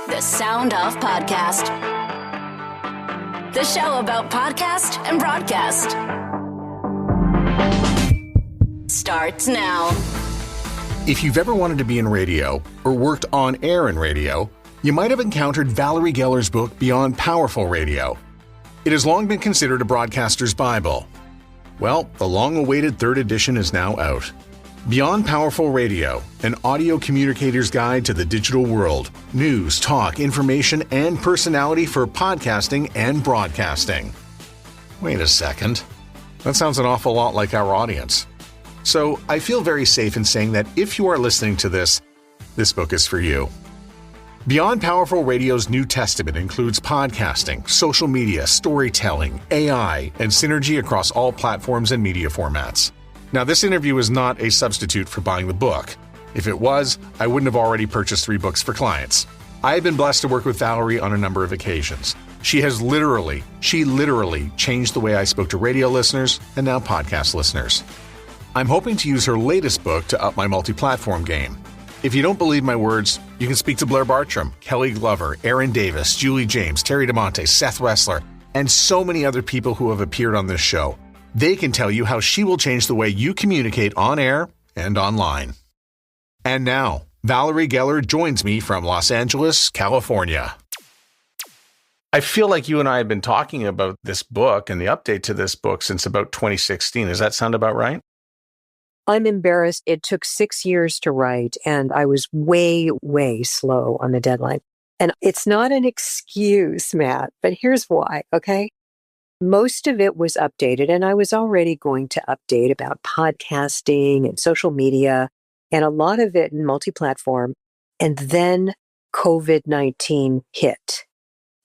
The Sound Off Podcast. The show about podcast and broadcast. Starts now. If you've ever wanted to be in radio or worked on air in radio, you might have encountered Valerie Geller's book, Beyond Powerful Radio. It has long been considered a broadcaster's Bible. Well, the long-awaited third edition is now out. Beyond Powerful Radio, an audio communicator's guide to the digital world, news, talk, information, and personality for podcasting and broadcasting. Wait a second. That sounds an awful lot like our audience. So I feel very safe in saying that if you are listening to this book is for you. Beyond Powerful Radio's New Testament includes podcasting, social media, storytelling, AI, and synergy across all platforms and media formats. Now, this interview is not a substitute for buying the book. If it was, I wouldn't have already purchased 3 books for clients. I have been blessed to work with Valerie on a number of occasions. She literally changed the way I spoke to radio listeners and now podcast listeners. I'm hoping to use her latest book to up my multi-platform game. If you don't believe my words, you can speak to Blair Bartram, Kelly Glover, Aaron Davis, Julie James, Terry DeMonte, Seth Wessler, and so many other people who have appeared on this show. They can tell you how she will change the way you communicate on air and online. And now, Valerie Geller joins me from Los Angeles, California. I feel like you and I have been talking about this book and the update to this book since about 2016. Does that sound about right? I'm embarrassed. It took 6 years to write, and I was way, way slow on the deadline. And it's not an excuse, Matt, but here's why, okay? Most of it was updated, and I was already going to update about podcasting and social media, and a lot of it in multi-platform. And then COVID-19 hit.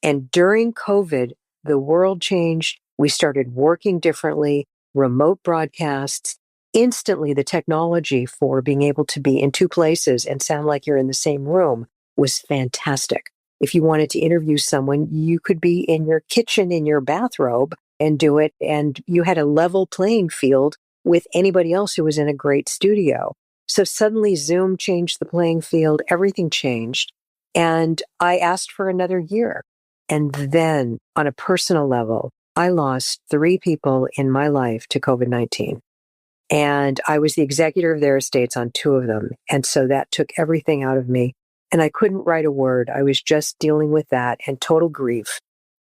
And during COVID, the world changed. We started working differently, remote broadcasts. Instantly, the technology for being able to be in 2 places and sound like you're in the same room was fantastic. If you wanted to interview someone, you could be in your kitchen in your bathrobe and do it, and you had a level playing field with anybody else who was in a great studio. So suddenly Zoom changed the playing field, everything changed, and I asked for another year. And then, on a personal level, I lost 3 people in my life to COVID-19. And I was the executor of their estates on 2 of them. And so that took everything out of me. And I couldn't write a word. I was just dealing with that and total grief.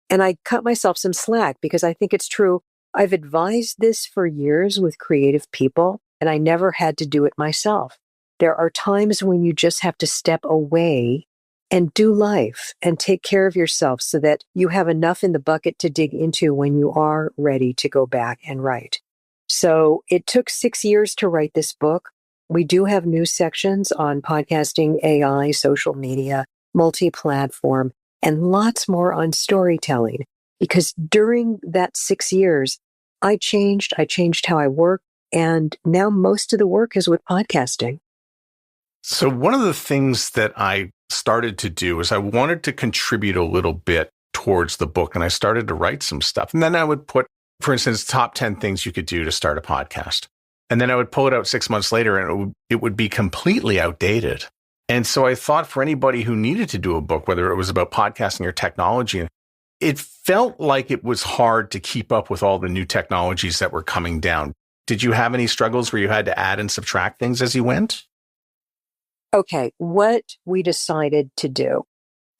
And I cut myself some slack because I think it's true. I've advised this for years with creative people, and I never had to do it myself. There are times when you just have to step away and do life and take care of yourself so that you have enough in the bucket to dig into when you are ready to go back and write. So it took 6 years to write this book. We do have new sections on podcasting, AI, social media, multi-platform, and lots more on storytelling. Because during that 6 years, I changed how I work, and now most of the work is with podcasting. So one of the things that I started to do is I wanted to contribute a little bit towards the book, and I started to write some stuff. And then I would put, for instance, top 10 things you could do to start a podcast. And then I would pull it out 6 months later and it would be completely outdated. And so I thought for anybody who needed to do a book, whether it was about podcasting or technology, it felt like it was hard to keep up with all the new technologies that were coming down. Did you have any struggles where you had to add and subtract things as you went? Okay, what we decided to do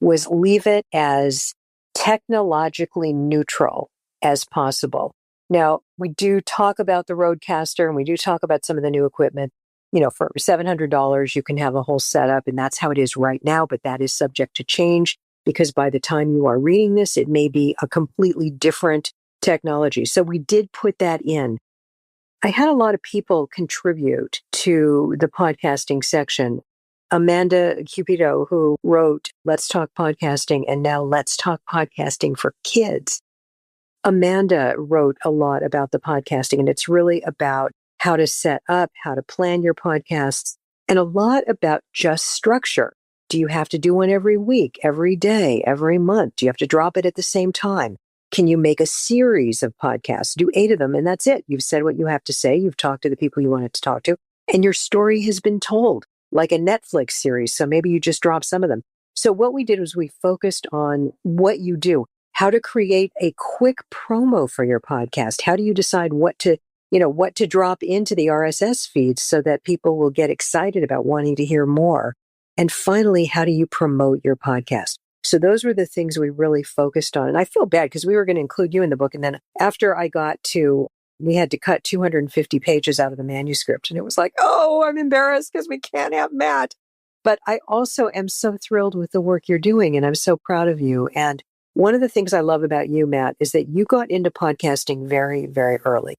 was leave it as technologically neutral as possible. Now, we do talk about the Rodecaster and we do talk about some of the new equipment. You know, for $700, you can have a whole setup, and that's how it is right now, but that is subject to change because by the time you are reading this, it may be a completely different technology. So we did put that in. I had a lot of people contribute to the podcasting section. Amanda Cupido, who wrote Let's Talk Podcasting and now Let's Talk Podcasting for Kids. Amanda wrote a lot about the podcasting, and it's really about how to set up, how to plan your podcasts, and a lot about just structure. Do you have to do one every week, every day, every month? Do you have to drop it at the same time? Can you make a series of podcasts? Do 8 of them, and that's it. You've said what you have to say. You've talked to the people you wanted to talk to, and your story has been told, like a Netflix series. So maybe you just drop some of them. So what we did was we focused on what you do, how to create a quick promo for your podcast. How do you decide what to drop into the RSS feeds so that people will get excited about wanting to hear more? And finally, how do you promote your podcast? So those were the things we really focused on. And I feel bad because we were going to include you in the book. And then after we had to cut 250 pages out of the manuscript. And it was like, oh, I'm embarrassed because we can't have Matt. But I also am so thrilled with the work you're doing, and I'm so proud of you. And one of the things I love about you, Matt, is that you got into podcasting very, very early.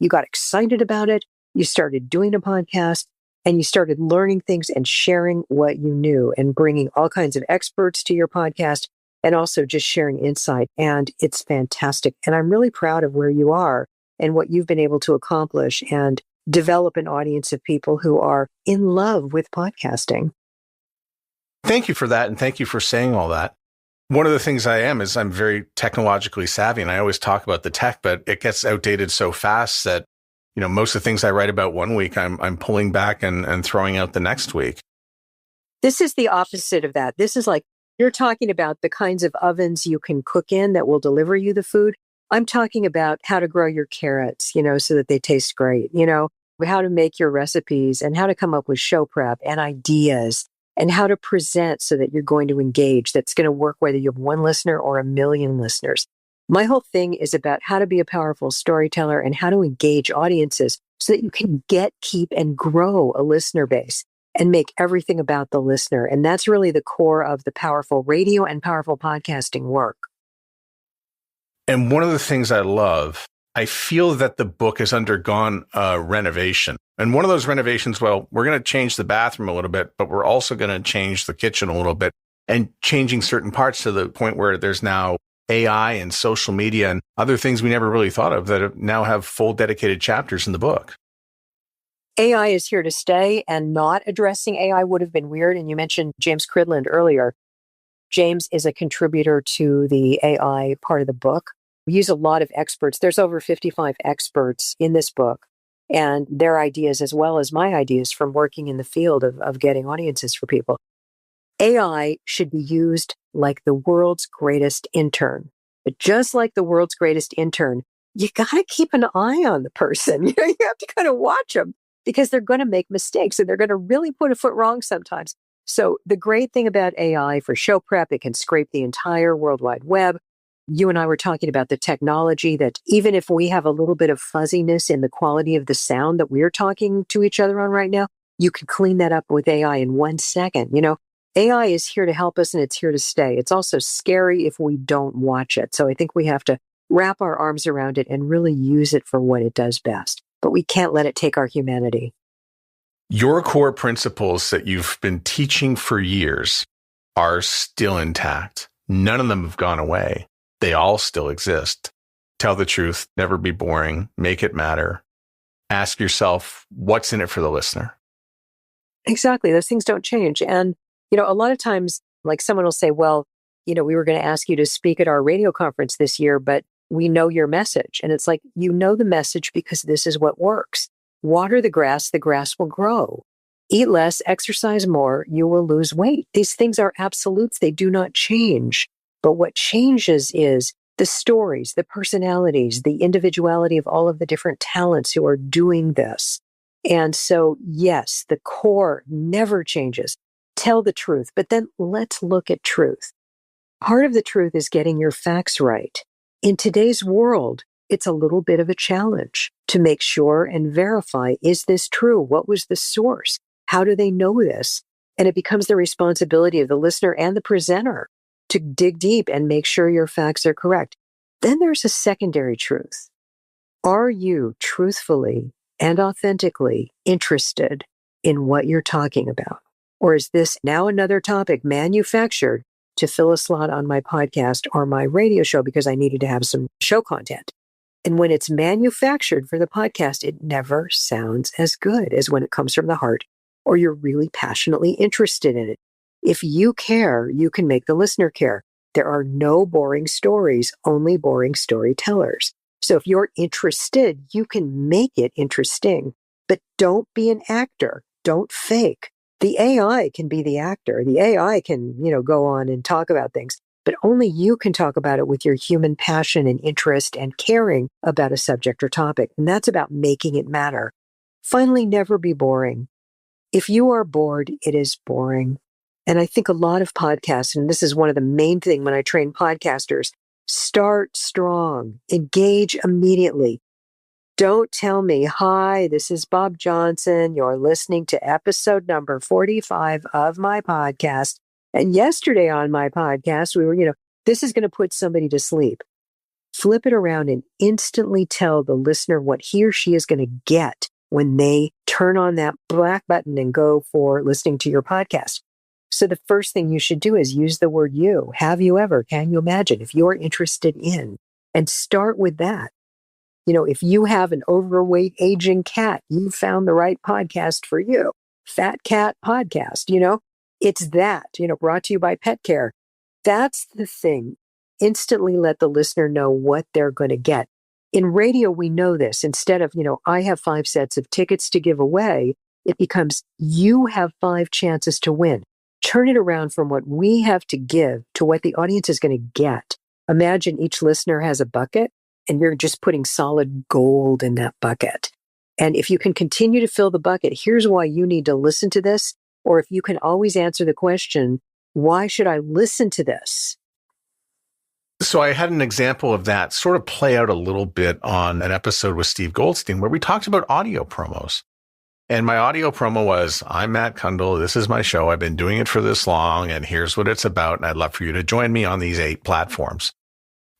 You got excited about it. You started doing a podcast, and you started learning things and sharing what you knew and bringing all kinds of experts to your podcast and also just sharing insight. And it's fantastic. And I'm really proud of where you are and what you've been able to accomplish and develop an audience of people who are in love with podcasting. Thank you for that. And thank you for saying all that. One of the things I'm very technologically savvy, and I always talk about the tech, but it gets outdated so fast that, most of the things I write about one week, I'm pulling back and throwing out the next week. This is the opposite of that. This is like, you're talking about the kinds of ovens you can cook in that will deliver you the food. I'm talking about how to grow your carrots, so that they taste great, how to make your recipes and how to come up with show prep and ideas and how to present so that you're going to engage. That's going to work whether you have one listener or a million listeners. My whole thing is about how to be a powerful storyteller and how to engage audiences so that you can keep, and grow a listener base and make everything about the listener. And that's really the core of the powerful radio and powerful podcasting work. And one of the things I love, I feel that the book has undergone a renovation. And one of those renovations, we're going to change the bathroom a little bit, but we're also going to change the kitchen a little bit and changing certain parts to the point where there's now AI and social media and other things we never really thought of that now have full dedicated chapters in the book. AI is here to stay, and not addressing AI would have been weird. And you mentioned James Cridland earlier. James is a contributor to the AI part of the book. We use a lot of experts. There's over 55 experts in this book, and their ideas as well as my ideas from working in the field of getting audiences for people. AI should be used like the world's greatest intern. But just like the world's greatest intern, you got to keep an eye on the person. You have to kind of watch them because they're going to make mistakes and they're going to really put a foot wrong sometimes. So the great thing about AI for show prep, it can scrape the entire World Wide Web. You and I were talking about the technology that even if we have a little bit of fuzziness in the quality of the sound that we're talking to each other on right now, you can clean that up with AI in 1 second. AI is here to help us and it's here to stay. It's also scary if we don't watch it. So I think we have to wrap our arms around it and really use it for what it does best. But we can't let it take our humanity. Your core principles that you've been teaching for years are still intact. None of them have gone away. They all still exist. Tell the truth, never be boring, make it matter. Ask yourself, what's in it for the listener? Exactly. Those things don't change. And, a lot of times, like someone will say, well, we were going to ask you to speak at our radio conference this year, but we know your message. And it's like, you know the message because this is what works. Water the grass will grow. Eat less, exercise more, you will lose weight. These things are absolutes. They do not change. But what changes is the stories, the personalities, the individuality of all of the different talents who are doing this. And so, yes, the core never changes. Tell the truth, but then let's look at truth. Part of the truth is getting your facts right. In today's world, it's a little bit of a challenge to make sure and verify, is this true? What was the source? How do they know this? And it becomes the responsibility of the listener and the presenter to dig deep and make sure your facts are correct. Then there's a secondary truth. Are you truthfully and authentically interested in what you're talking about? Or is this now another topic manufactured to fill a slot on my podcast or my radio show because I needed to have some show content? And when it's manufactured for the podcast, it never sounds as good as when it comes from the heart or you're really passionately interested in it. If you care, you can make the listener care. There are no boring stories, only boring storytellers. So if you're interested, you can make it interesting. But don't be an actor. Don't fake. The AI can be the actor. The AI can, go on and talk about things, but only you can talk about it with your human passion and interest and caring about a subject or topic. And that's about making it matter. Finally, never be boring. If you are bored, it is boring. And I think a lot of podcasts, and this is one of the main things when I train podcasters, start strong, engage immediately. Don't tell me, hi, this is Bob Johnson. You're listening to episode number 45 of my podcast. And yesterday on my podcast, we were, this is going to put somebody to sleep. Flip it around and instantly tell the listener what he or she is going to get when they turn on that black button and go for listening to your podcast. So the first thing you should do is use the word you. Have you ever? Can you imagine? If you're interested in, and start with that. If you have an overweight aging cat, you found the right podcast for you. Fat Cat Podcast, it's that, brought to you by Pet Care. That's the thing. Instantly let the listener know what they're going to get. In radio, we know this. Instead of, I have 5 sets of tickets to give away, it becomes you have 5 chances to win. Turn it around from what we have to give to what the audience is going to get. Imagine each listener has a bucket and you're just putting solid gold in that bucket. And if you can continue to fill the bucket, here's why you need to listen to this. Or if you can always answer the question, why should I listen to this? So I had an example of that sort of play out a little bit on an episode with Steve Goldstein where we talked about audio promos. And my audio promo was, I'm Matt Kundle. This is my show. I've been doing it for this long, and here's what it's about. And I'd love for you to join me on these 8 platforms.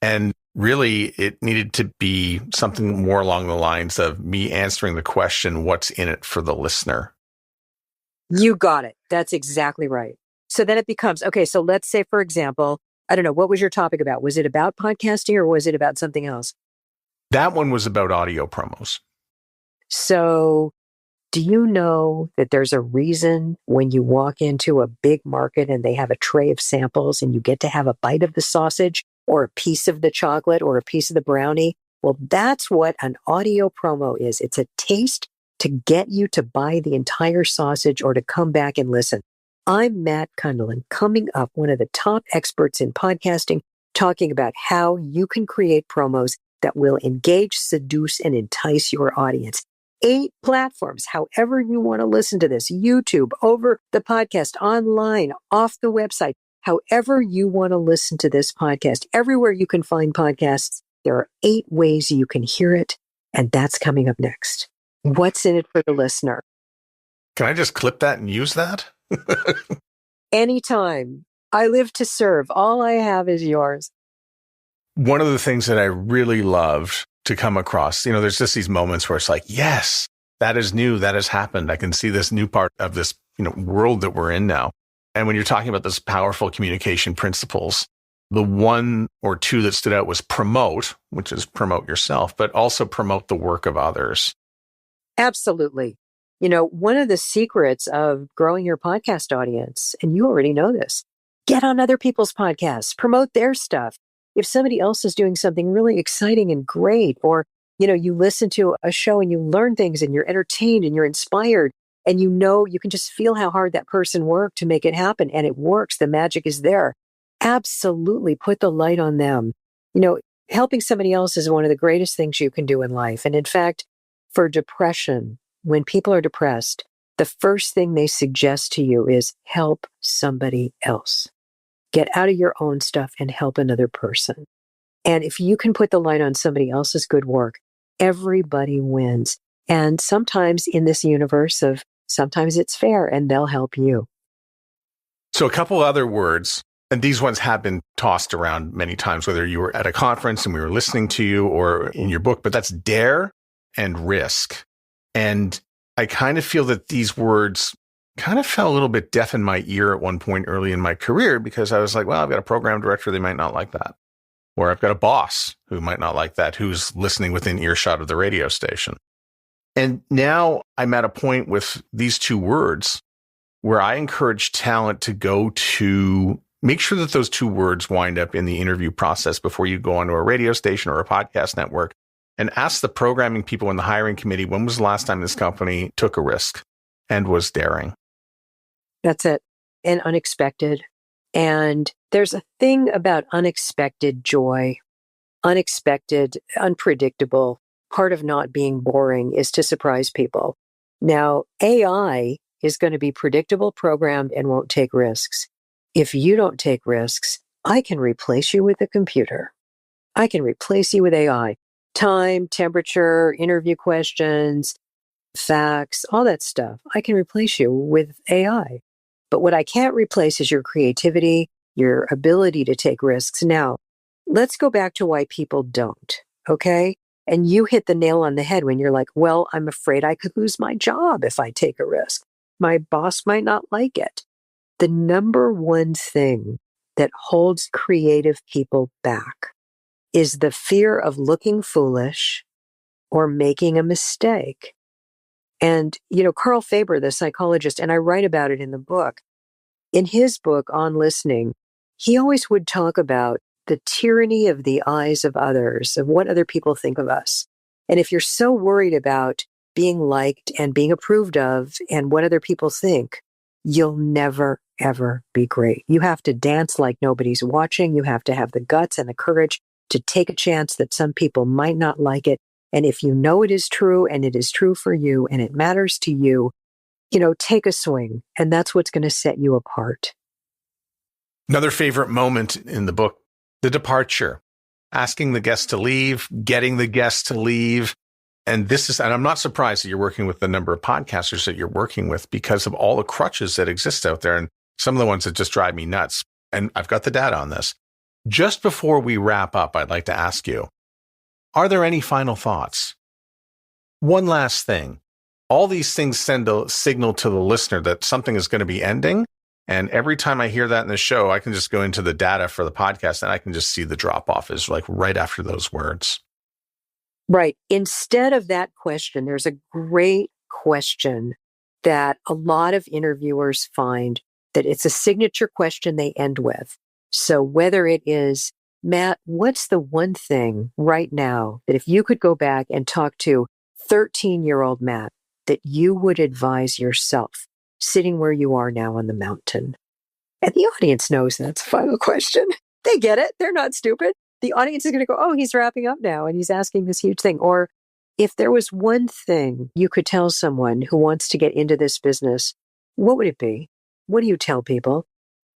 And really, it needed to be something more along the lines of me answering the question, what's in it for the listener? You got it. That's exactly right. So then it becomes, okay, so let's say, for example, I don't know, what was your topic about? Was it about podcasting or was it about something else? That one was about audio promos. So do you know that there's a reason when you walk into a big market and they have a tray of samples and you get to have a bite of the sausage or a piece of the chocolate or a piece of the brownie? Well, that's what an audio promo is. It's a taste to get you to buy the entire sausage or to come back and listen. I'm Matt Kundle, and coming up, one of the top experts in podcasting, talking about how you can create promos that will engage, seduce, and entice your audience. 8 platforms, however you want to listen to this, YouTube, over the podcast, online, off the website, however you want to listen to this podcast. Everywhere you can find podcasts, there are 8 ways you can hear it, and that's coming up next. What's in it for the listener? Can I just clip that and use that? Anytime. I live to serve. All I have is yours. One of the things that I really loved to come across, there's just these moments where it's like, yes, that is new. That has happened. I can see this new part of this, world that we're in now. And when you're talking about this powerful communication principles, the 1 or 2 that stood out was promote, which is promote yourself, but also promote the work of others. Absolutely. One of the secrets of growing your podcast audience, and you already know this, get on other people's podcasts, promote their stuff. If somebody else is doing something really exciting and great, or, you listen to a show and you learn things and you're entertained and you're inspired and you can just feel how hard that person worked to make it happen and it works. The magic is there. Absolutely put the light on them. Helping somebody else is one of the greatest things you can do in life. And in fact, for depression, when people are depressed, the first thing they suggest to you is help somebody else. Get out of your own stuff and help another person. And if you can put the light on somebody else's good work, everybody wins. And sometimes in this universe of sometimes it's fair and they'll help you. So a couple other words, and these ones have been tossed around many times, whether you were at a conference and we were listening to you or in your book, but that's dare and risk. And I kind of feel that these words kind of fell a little bit deaf in my ear at one point early in my career because I was like, well, I've got a program director, they might not like that. Or I've got a boss who might not like that, who's listening within earshot of the radio station. And now I'm at a point with these 2 words where I encourage talent to go to make sure that those 2 words wind up in the interview process before you go onto a radio station or a podcast network. And ask the programming people in the hiring committee, when was the last time this company took a risk and was daring? That's it. And unexpected. And there's a thing about unexpected joy, unexpected, unpredictable. Part of not being boring is to surprise people. Now, AI is going to be predictable, programmed, and won't take risks. If you don't take risks, I can replace you with a computer. I can replace you with AI. Time, temperature, interview questions, facts, all that stuff. I can replace you with AI. But what I can't replace is your creativity, your ability to take risks. Now, let's go back to why people don't, okay? And you hit the nail on the head when you're like, well, I'm afraid I could lose my job if I take a risk. My boss might not like it. The number one thing that holds creative people back is the fear of looking foolish or making a mistake. And, Carl Faber, the psychologist, and I write about it in the book, in his book on listening, he always would talk about the tyranny of the eyes of others, of what other people think of us. And if you're so worried about being liked and being approved of and what other people think, you'll never, ever be great. You have to dance like nobody's watching. You have to have the guts and the courage to take a chance that some people might not like it. And if you know it is true and it is true for you and it matters to you, take a swing. And that's what's going to set you apart. Another favorite moment in the book, the departure, asking the guest to leave, getting the guest to leave. And I'm not surprised that you're working with the number of podcasters that you're working with because of all the crutches that exist out there. And some of the ones that just drive me nuts. And I've got the data on this. Just before we wrap up, I'd like to ask you, are there any final thoughts? One last thing. All these things send a signal to the listener that something is going to be ending. And every time I hear that in the show, I can just go into the data for the podcast and I can just see the drop off is like right after those words. Right. Instead of that question, there's a great question that a lot of interviewers find that it's a signature question they end with. So whether it is, Matt, what's the one thing right now that if you could go back and talk to 13-year-old Matt that you would advise yourself sitting where you are now on the mountain? And the audience knows that's a final question. They get it. They're not stupid. The audience is going to go, oh, he's wrapping up now and he's asking this huge thing. Or if there was one thing you could tell someone who wants to get into this business, what would it be? What do you tell people?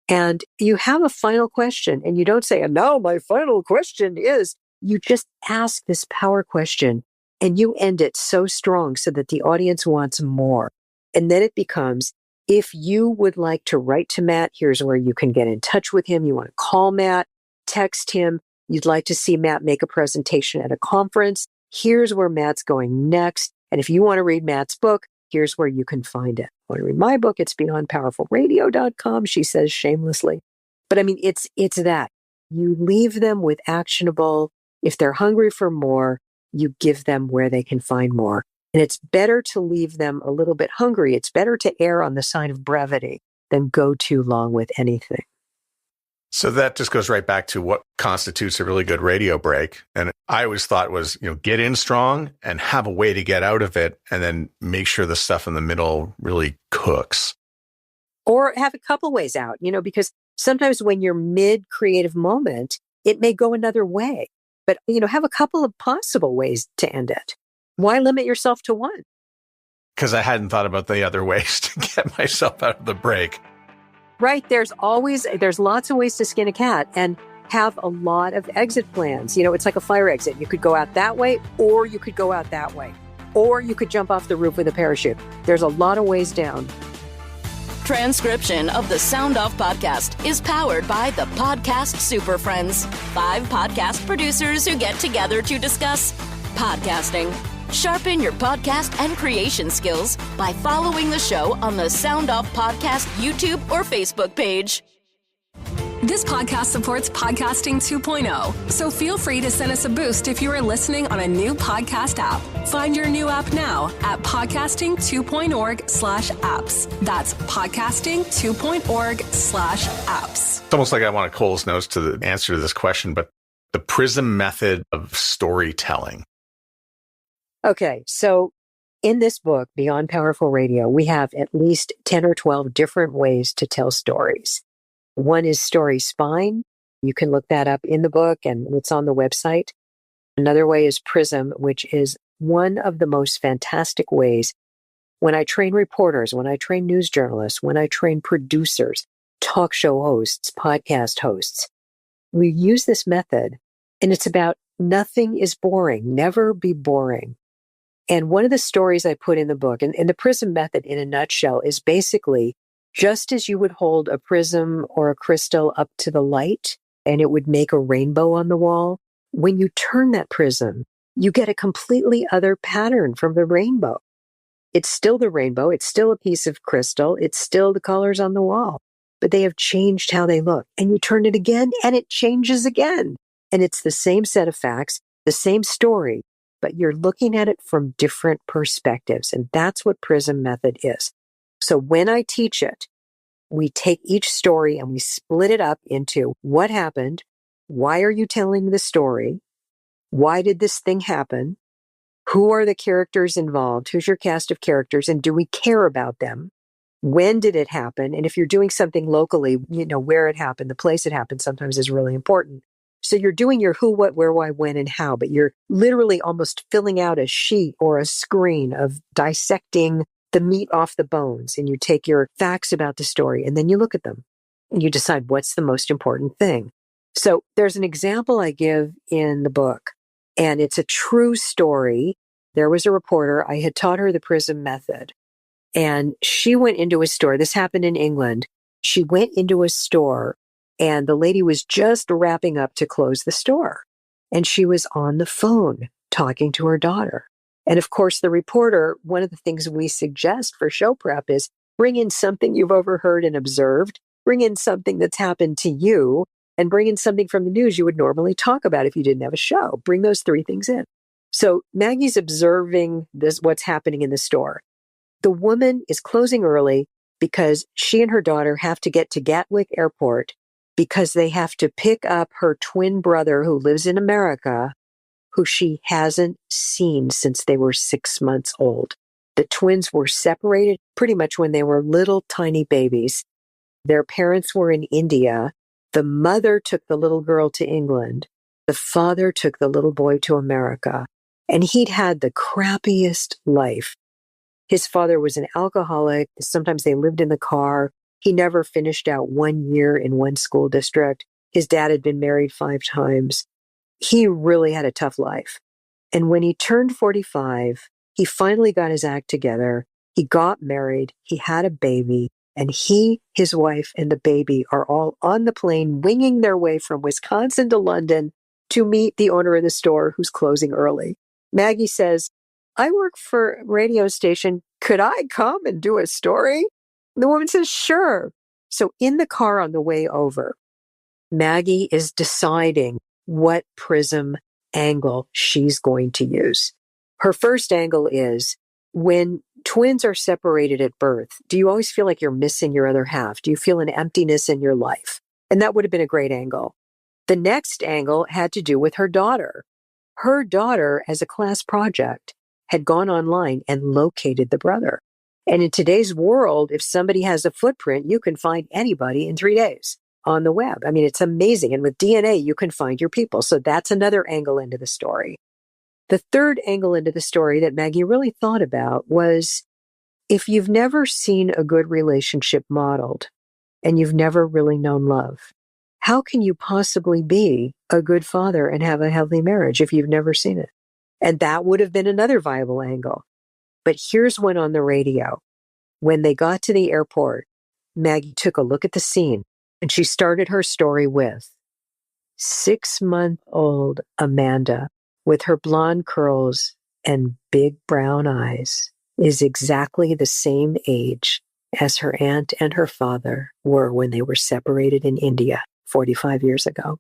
And you have a final question and you don't say, and now my final question is, you just ask this power question and you end it so strong so that the audience wants more. And then it becomes, if you would like to write to Matt, here's where you can get in touch with him. You want to call Matt, text him. You'd like to see Matt make a presentation at a conference. Here's where Matt's going next. And if you want to read Matt's book, here's where you can find it. Want to read my book? It's beyondpowerfulradio.com, she says shamelessly. But I mean, it's that. You leave them with actionable. If they're hungry for more, you give them where they can find more. And it's better to leave them a little bit hungry. It's better to err on the side of brevity than go too long with anything. So that just goes right back to what constitutes a really good radio break. And I always thought was, get in strong and have a way to get out of it and then make sure the stuff in the middle really cooks. Or have a couple ways out, because sometimes when you're mid-creative moment, it may go another way. But, have a couple of possible ways to end it. Why limit yourself to one? Because I hadn't thought about the other ways to get myself out of the break. Right. There's lots of ways to skin a cat and have a lot of exit plans. It's like a fire exit. You could go out that way, or you could go out that way, or you could jump off the roof with a parachute. There's a lot of ways down. Transcription of the Sound Off podcast is powered by the Podcast Super Friends, 5 podcast producers who get together to discuss podcasting. Sharpen your podcast and creation skills by following the show on the Sound Off Podcast YouTube or Facebook page. This podcast supports Podcasting 2.0, so feel free to send us a boost if you are listening on a new podcast app. Find your new app now at podcasting2.org/apps. That's podcasting2.org/apps. It's almost like I want a Cole's notes to the answer to this question, but the prism method of storytelling. Okay, so In this book, Beyond Powerful Radio, we have at least 10 or 12 different ways to tell stories. One is Story Spine. You can look that up in the book and it's on the website. Another way is Prism, which is one of the most fantastic ways. When I train reporters, when I train news journalists, when I train producers, talk show hosts, podcast hosts, we use this method, and it's about nothing is boring, never be boring. And one of the stories I put in the book, and the prism method in a nutshell, is basically just as you would hold a prism or a crystal up to the light and it would make a rainbow on the wall, when you turn that prism, you get a completely other pattern from the rainbow. It's still the rainbow. It's still a piece of crystal. It's still the colors on the wall, but they have changed how they look. And you turn it again and it changes again. And it's the same set of facts, the same story, but you're looking at it from different perspectives. And that's what prism method is. So when I teach it, we take each story and we split it up into what happened, why are you telling the story, why did this thing happen, who are the characters involved, who's your cast of characters, and do we care about them, when did it happen, and if you're doing something locally, where it happened, the place it happened sometimes is really important. So you're doing your who, what, where, why, when, and how, but you're literally almost filling out a sheet or a screen of dissecting the meat off the bones. And you take your facts about the story and then you look at them and you decide what's the most important thing. So there's an example I give in the book, and it's a true story. There was a reporter. I had taught her the prism method, and she went into a store. This happened in England. She went into a store and the lady was just wrapping up to close the store. And she was on the phone talking to her daughter. And of course, the reporter, one of the things we suggest for show prep is bring in something you've overheard and observed, bring in something that's happened to you, and bring in something from the news you would normally talk about if you didn't have a show. Bring those three things in. So Maggie's observing what's happening in the store. The woman is closing early because she and her daughter have to get to Gatwick Airport because they have to pick up her twin brother who lives in America, who she hasn't seen since they were 6 months old. The twins were separated pretty much when they were little tiny babies. Their parents were in India. The mother took the little girl to England. The father took the little boy to America. And he'd had the crappiest life. His father was an alcoholic. Sometimes they lived in the car. He never finished out 1 year in one school district. His dad had been married 5 times. He really had a tough life. And when he turned 45, he finally got his act together. He got married. He had a baby. And he, his wife, and the baby are all on the plane, winging their way from Wisconsin to London to meet the owner of the store who's closing early. Maggie says, I work for a radio station. Could I come and do a story? The woman says, sure. So in the car on the way over, Maggie is deciding what prism angle she's going to use. Her first angle is, when twins are separated at birth, do you always feel like you're missing your other half? Do you feel an emptiness in your life? And that would have been a great angle. The next angle had to do with her daughter. Her daughter, as a class project, had gone online and located the brother. And in today's world, if somebody has a footprint, you can find anybody in 3 days on the web. I mean, it's amazing. And with DNA, you can find your people. So that's another angle into the story. The third angle into the story that Maggie really thought about was, if you've never seen a good relationship modeled and you've never really known love, how can you possibly be a good father and have a healthy marriage if you've never seen it? And that would have been another viable angle. But here's one on the radio. When they got to the airport, Maggie took a look at the scene and she started her story with 6-month-old Amanda with her blonde curls and big brown eyes is exactly the same age as her aunt and her father were when they were separated in India 45 years ago.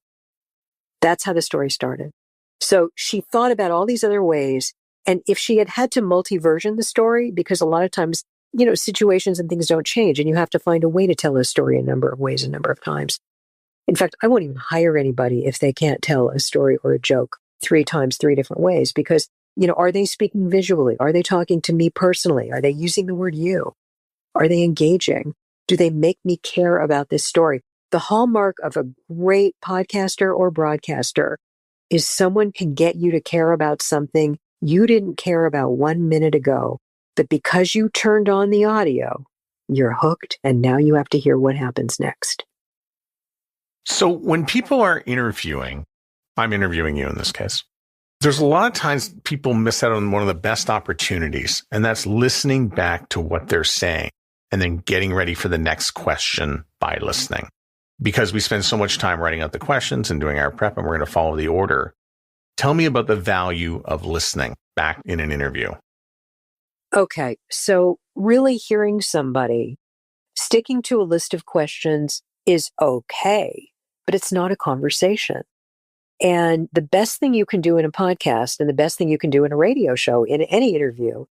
That's how the story started. So she thought about all these other ways. And if she had to multi-version the story, because a lot of times, situations and things don't change and you have to find a way to tell a story a number of ways, a number of times. In fact, I won't even hire anybody if they can't tell a story or a joke 3 times, 3 different ways, because Are they speaking visually? Are they talking to me personally? Are they using the word you? Are they engaging? Do they make me care about this story? The hallmark of a great podcaster or broadcaster is someone can get you to care about something you didn't care about 1 minute ago, but because you turned on the audio, you're hooked, and now you have to hear what happens next. So when people are interviewing, I'm interviewing you in this case, there's a lot of times people miss out on one of the best opportunities, and that's listening back to what they're saying and then getting ready for the next question by listening. Because we spend so much time writing out the questions and doing our prep, and we're going to follow the order. Tell me about the value of listening back in an interview. Okay, so really hearing somebody, sticking to a list of questions is okay, but it's not a conversation. And the best thing you can do in a podcast and the best thing you can do in a radio show, in any interview,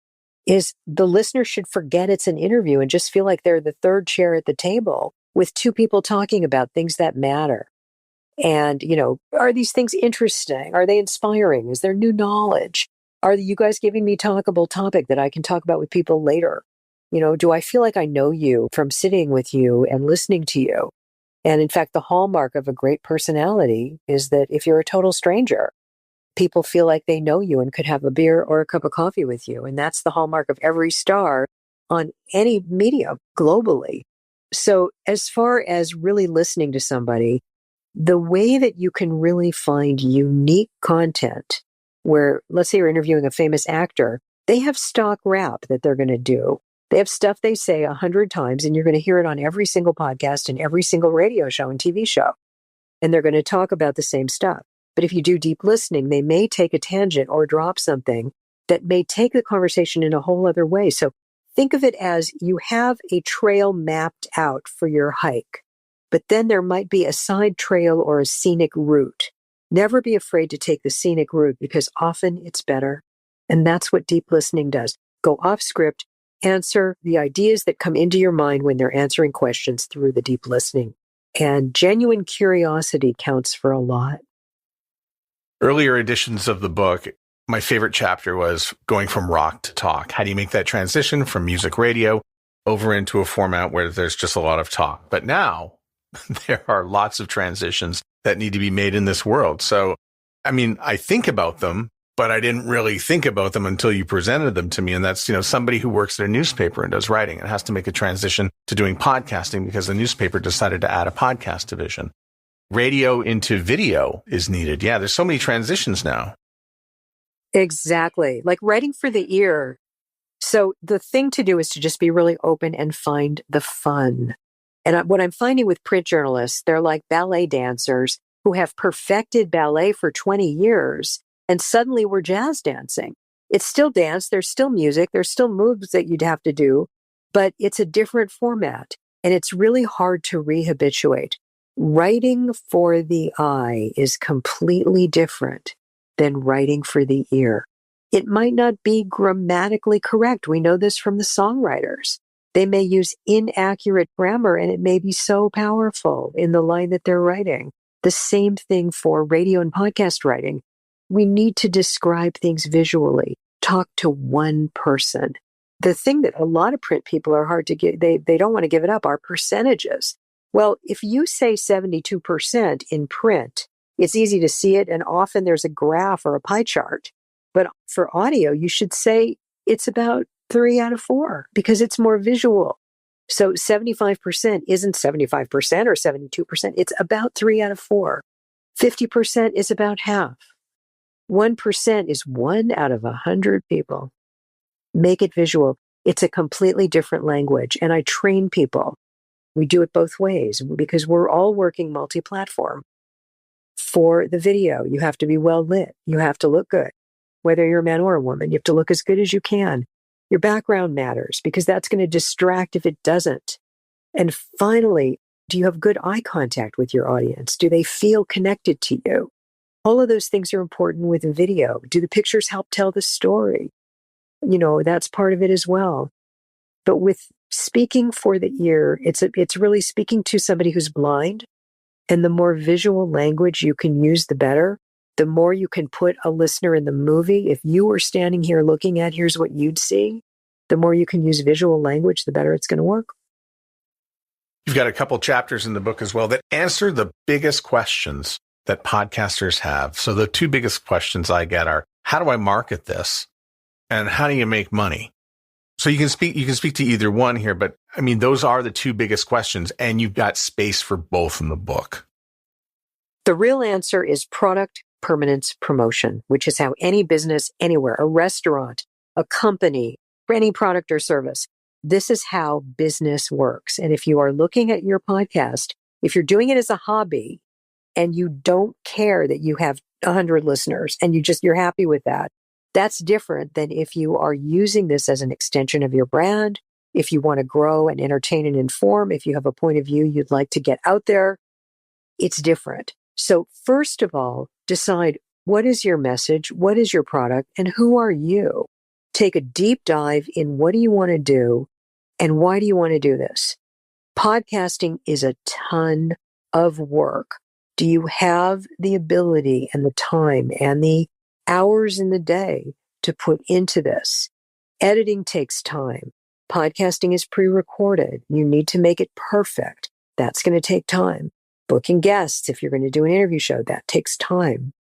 is the listener should forget it's an interview and just feel like they're the third chair at the table with two people talking about things that matter. And, are these things interesting? Are they inspiring? Is there new knowledge? Are you guys giving me talkable topic that I can talk about with people later? Do I feel like I know you from sitting with you and listening to you? And in fact, the hallmark of a great personality is that if you're a total stranger, people feel like they know you and could have a beer or a cup of coffee with you. And that's the hallmark of every star on any medium globally. So as far as really listening to somebody, the way that you can really find unique content where, let's say you're interviewing a famous actor, they have stock rap that they're going to do. They have stuff they say 100 times, and you're going to hear it on every single podcast and every single radio show and TV show. And they're going to talk about the same stuff. But if you do deep listening, they may take a tangent or drop something that may take the conversation in a whole other way. So think of it as you have a trail mapped out for your hike, but then there might be a side trail or a scenic route. Never be afraid to take the scenic route because often it's better. And that's what deep listening does. Go off script, answer the ideas that come into your mind when they're answering questions through the deep listening. And genuine curiosity counts for a lot. Earlier editions of the book, my favorite chapter was going from rock to talk. How do you make that transition from music radio over into a format where there's just a lot of talk? But now there are lots of transitions that need to be made in this world. So, I think about them, but I didn't really think about them until you presented them to me. And that's, somebody who works at a newspaper and does writing and has to make a transition to doing podcasting because the newspaper decided to add a podcast division. Radio into video is needed. Yeah, there's so many transitions now. Exactly. Like writing for the ear. So the thing to do is to just be really open and find the fun. And what I'm finding with print journalists, they're like ballet dancers who have perfected ballet for 20 years. And suddenly we're jazz dancing. It's still dance. There's still music. There's still moves that you'd have to do, but it's a different format. And it's really hard to rehabituate. Writing for the eye is completely different than writing for the ear. It might not be grammatically correct. We know this from the songwriters. They may use inaccurate grammar and it may be so powerful in the line that they're writing. The same thing for radio and podcast writing. We need to describe things visually, talk to one person. The thing that a lot of print people are hard to get, they don't want to give it up, are percentages. Well, if you say 72% in print, it's easy to see it, and often there's a graph or a pie chart. But for audio, you should say it's about 3 out of 4 because it's more visual. So 75% isn't 75% or 72%. It's about 3 out of 4. 50% is about half. 1% is 1 out of 100 people. Make it visual. It's a completely different language. And I train people. We do it both ways because we're all working multi-platform. For the video, you have to be well lit. You have to look good. Whether you're a man or a woman, you have to look as good as you can. Your background matters because that's going to distract if it doesn't. And finally, do you have good eye contact with your audience? Do they feel connected to you? All of those things are important with video. Do the pictures help tell the story? That's part of it as well. But with speaking for the ear, it's really speaking to somebody who's blind. And the more visual language you can use, the better. the more you can put a listener in the movie. If you were standing here looking at, here's what you'd see, the more you can use visual language, the better it's going to work. You've got a couple chapters in the book as well that answer the biggest questions that podcasters have. So the two biggest questions I get are, how do I market this? And how do you make money? So you can speak to either one here, but I mean, those are the two biggest questions, and you've got space for both in the book. The real answer is product permanence promotion, which is how any business anywhere, a restaurant, a company, for any product or service, this is how business works. And if you are looking at your podcast, if you're doing it as a hobby and you don't care that you have 100 listeners and you're happy with that, that's different than if you are using this as an extension of your brand. If you want to grow and entertain and inform, if you have a point of view you'd like to get out there, it's different. So first of all, decide what is your message, what is your product, and who are you? Take a deep dive in what do you want to do and why do you want to do this? Podcasting is a ton of work. Do you have the ability and the time and the hours in the day to put into this? Editing takes time. Podcasting is pre-recorded. You need to make it perfect. That's going to take time. Booking guests, if you're going to do an interview show, that takes time.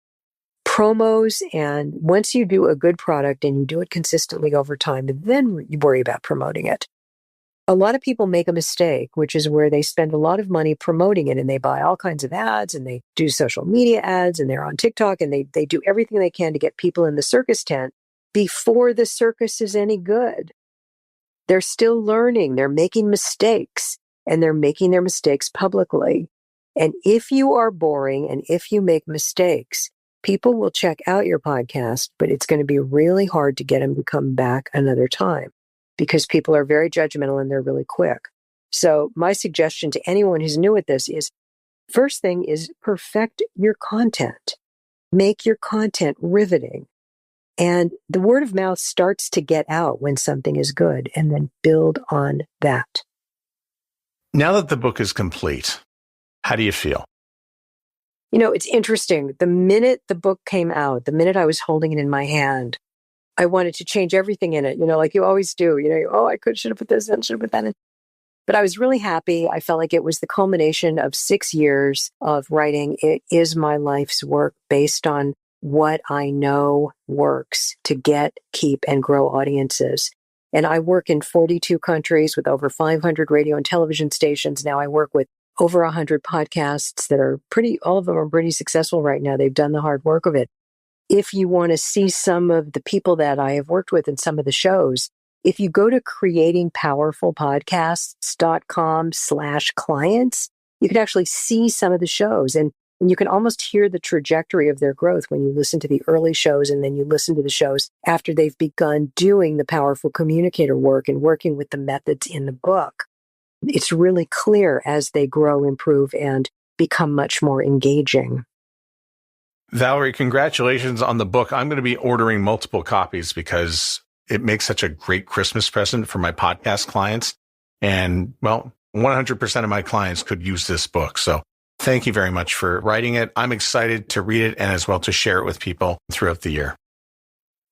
Promos, and once you do a good product and you do it consistently over time, then you worry about promoting it. A lot of people make a mistake, which is where they spend a lot of money promoting it and they buy all kinds of ads and they do social media ads and they're on TikTok and they do everything they can to get people in the circus tent before the circus is any good. They're still learning. They're making mistakes and they're making their mistakes publicly. And if you are boring and if you make mistakes, people will check out your podcast, but it's going to be really hard to get them to come back another time because people are very judgmental and they're really quick. So my suggestion to anyone who's new at this is, first thing is perfect your content. Make your content riveting. And the word of mouth starts to get out when something is good, and then build on that. Now that the book is complete, how do you feel? You know, it's interesting. The minute the book came out, the minute I was holding it in my hand, I wanted to change everything in it, like you always do. I should have put this in, should have put that in. But I was really happy. I felt like it was the culmination of 6 years of writing. It is my life's work based on what I know works to get, keep, and grow audiences. And I work in 42 countries with over 500 radio and television stations. Now I work with over 100 podcasts that are all of them are pretty successful right now. They've done the hard work of it. If you want to see some of the people that I have worked with in some of the shows, if you go to creatingpowerfulpodcasts.com/clients, you can actually see some of the shows and you can almost hear the trajectory of their growth when you listen to the early shows and then you listen to the shows after they've begun doing the powerful communicator work and working with the methods in the book. It's really clear as they grow, improve, and become much more engaging. Valerie, congratulations on the book. I'm going to be ordering multiple copies because it makes such a great Christmas present for my podcast clients. And, 100% of my clients could use this book. So thank you very much for writing it. I'm excited to read it and as well to share it with people throughout the year.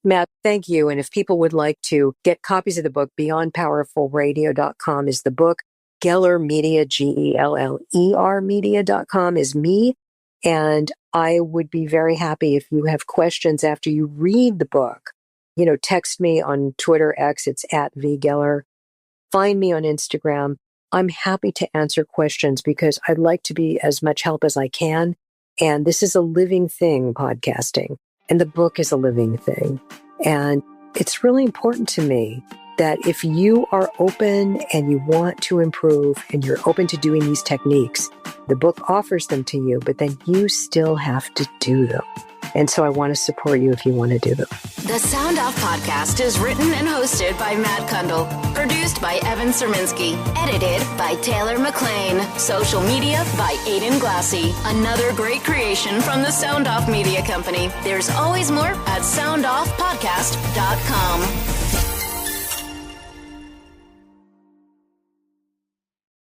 Matt, thank you. And if people would like to get copies of the book, beyondpowerfulradio.com is the book. Geller Media, GELLER media.com is me. And I would be very happy if you have questions after you read the book. Text me on Twitter, X, it's @VGeller. Find me on Instagram. I'm happy to answer questions because I'd like to be as much help as I can. And this is a living thing, podcasting. And the book is a living thing. And it's really important to me that if you are open and you want to improve and you're open to doing these techniques, the book offers them to you, but then you still have to do them. And so I want to support you if you want to do them. The Sound Off Podcast is written and hosted by Matt Kundle. Produced by Evan Serminski. Edited by Taylor McLean. Social media by Aidan Glassy. Another great creation from the Sound Off Media Company. There's always more at soundoffpodcast.com.